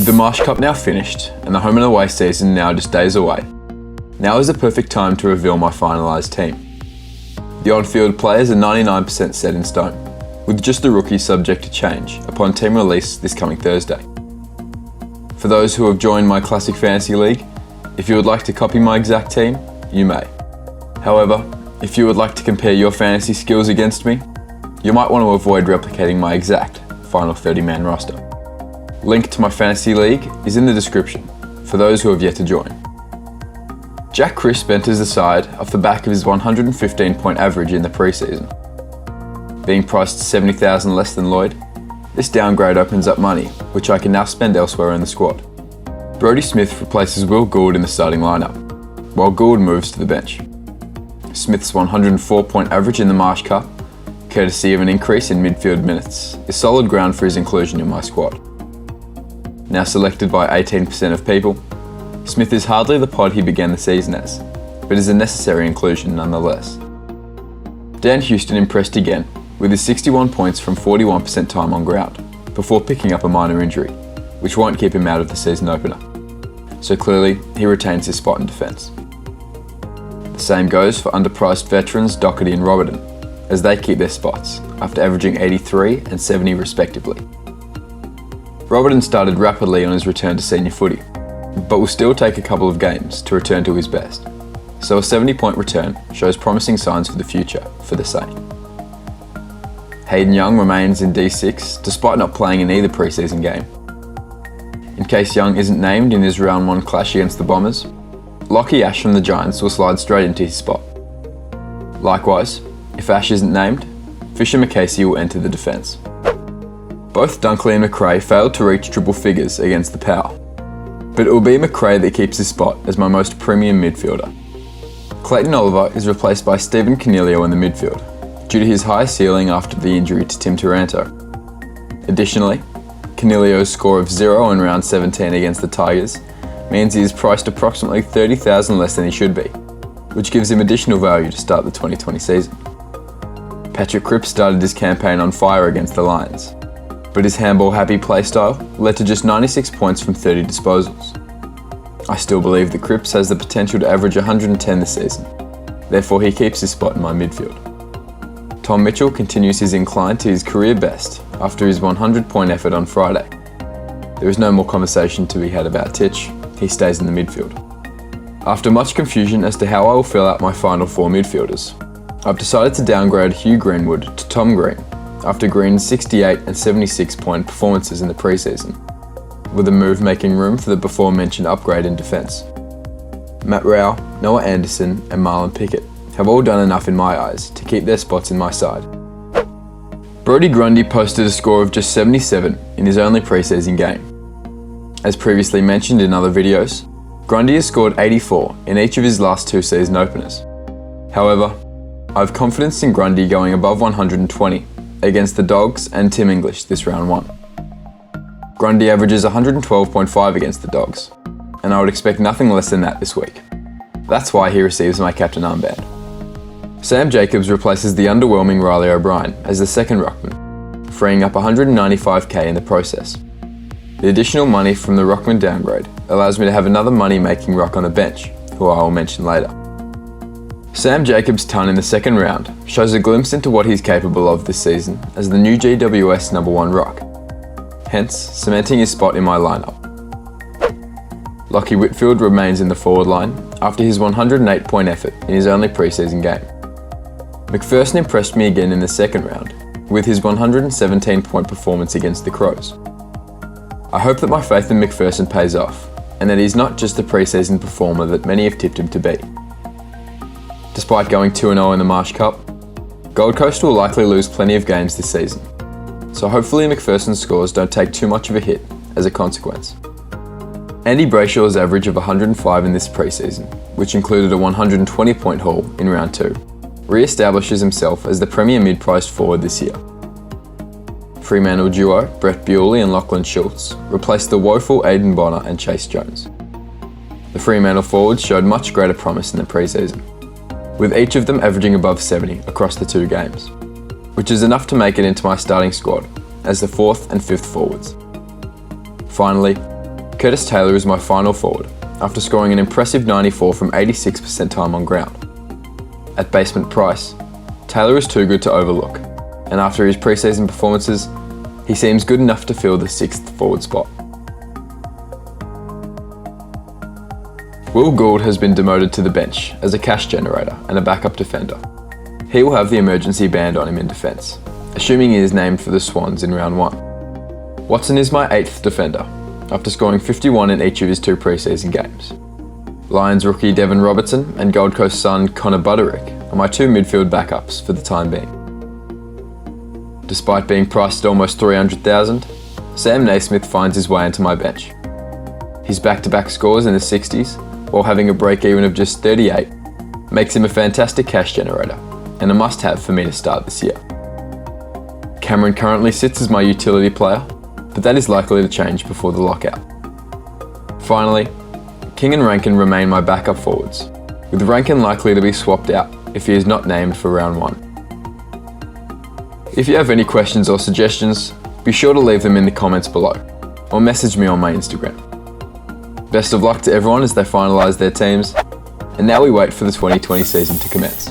With the Marsh Cup now finished and the home and away season now just days away, now is the perfect time to reveal my finalised team. The on-field players are 99% set in stone, with just the rookies subject to change upon team release this coming Thursday. For those who have joined my Classic Fantasy League, if you would like to copy my exact team, you may. However, if you would like to compare your fantasy skills against me, you might want to avoid replicating my exact final 30-man roster. Link to my fantasy league is in the description for those who have yet to join. Jack Crisp enters the side off the back of his 115-point average in the preseason. Being priced 70,000 less than Lloyd, this downgrade opens up money, which I can now spend elsewhere in the squad. Brodie Smith replaces Will Gould in the starting lineup, while Gould moves to the bench. Smith's 104-point average in the Marsh Cup, courtesy of an increase in midfield minutes, is solid ground for his inclusion in my squad. Now selected by 18% of people, Smith is hardly the pod he began the season as, but is a necessary inclusion nonetheless. Dan Houston impressed again with his 61 points from 41% time on ground, before picking up a minor injury, which won't keep him out of the season opener. So clearly, he retains his spot in defence. The same goes for underpriced veterans Doherty and Robertson, as they keep their spots, after averaging 83 and 70 respectively. Robertson started rapidly on his return to senior footy, but will still take a couple of games to return to his best, so a 70-point return shows promising signs for the future for the Saint. Hayden Young remains in D6 despite not playing in either preseason game. In case Young isn't named in his round 1 clash against the Bombers, Lockie Ash from the Giants will slide straight into his spot. Likewise, if Ash isn't named, Fisher McCasey will enter the defence. Both Dunkley and McRae failed to reach triple figures against the Power, but it will be McRae that keeps his spot as my most premium midfielder. Clayton Oliver is replaced by Stephen Coniglio in the midfield, due to his high ceiling after the injury to Tim Taranto. Additionally, Coniglio's score of 0 in round 17 against the Tigers means he is priced approximately 30,000 less than he should be, which gives him additional value to start the 2020 season. Patrick Cripps started his campaign on fire against the Lions, but his handball-happy playstyle led to just 96 points from 30 disposals. I still believe that Cripps has the potential to average 110 this season, therefore he keeps his spot in my midfield. Tom Mitchell continues his incline to his career best after his 100-point effort on Friday. There is no more conversation to be had about Titch, he stays in the midfield. After much confusion as to how I will fill out my final 4 midfielders, I've decided to downgrade Hugh Greenwood to Tom Green after Green's 68 and 76-point performances in the preseason, with a move making room for the before mentioned upgrade in defence. Matt Rao, Noah Anderson and Marlon Pickett have all done enough in my eyes to keep their spots in my side. Brodie Grundy posted a score of just 77 in his only preseason game. As previously mentioned in other videos, Grundy has scored 84 in each of his last 2 season openers. However, I have confidence in Grundy going above 120 against the Dogs and Tim English this round 1. Grundy averages 112.5 against the Dogs, and I would expect nothing less than that this week. That's why he receives my captain armband. Sam Jacobs replaces the underwhelming Riley O'Brien as the second ruckman, freeing up 195k in the process. The additional money from the ruckman downgrade allows me to have another money-making ruck on the bench, who I will mention later. Sam Jacobs' ton in the second round shows a glimpse into what he's capable of this season as the new GWS number 1 ruck, hence cementing his spot in my lineup. Lachie Whitfield remains in the forward line after his 108-point effort in his only preseason game. McPherson impressed me again in the second round with his 117-point performance against the Crows. I hope that my faith in McPherson pays off and that he's not just the preseason performer that many have tipped him to be. Despite going 2-0 in the Marsh Cup, Gold Coast will likely lose plenty of games this season, so hopefully McPherson's scores don't take too much of a hit as a consequence. Andy Brayshaw's average of 105 in this preseason, which included a 120-point haul in round 2, re-establishes himself as the premier mid-priced forward this year. Fremantle duo Brett Bewley and Lachlan Schultz replaced the woeful Aidan Bonner and Chase Jones. The Fremantle forwards showed much greater promise in the preseason, with each of them averaging above 70 across the 2 games, which is enough to make it into my starting squad as the 4th and 5th forwards. Finally, Curtis Taylor is my final forward, after scoring an impressive 94 from 86% time on ground. At basement price, Taylor is too good to overlook, and after his preseason performances, he seems good enough to fill the 6th forward spot. Will Gould has been demoted to the bench as a cash generator and a backup defender. He will have the emergency band on him in defence, assuming he is named for the Swans in round 1. Watson is my 8th defender, after scoring 51 in each of his 2 preseason games. Lions rookie Devon Robertson and Gold Coast son Connor Buderick are my 2 midfield backups for the time being. Despite being priced at almost $300,000, Sam Naismith finds his way into my bench. His back-to-back scores in the 60s, while having a break-even of just 38, makes him a fantastic cash generator and a must-have for me to start this year. Cameron currently sits as my utility player, but that is likely to change before the lockout. Finally, King and Rankin remain my backup forwards, with Rankin likely to be swapped out if he is not named for round 1. If you have any questions or suggestions, be sure to leave them in the comments below, or message me on my Instagram. Best of luck to everyone as they finalise their teams, and now we wait for the 2020 season to commence.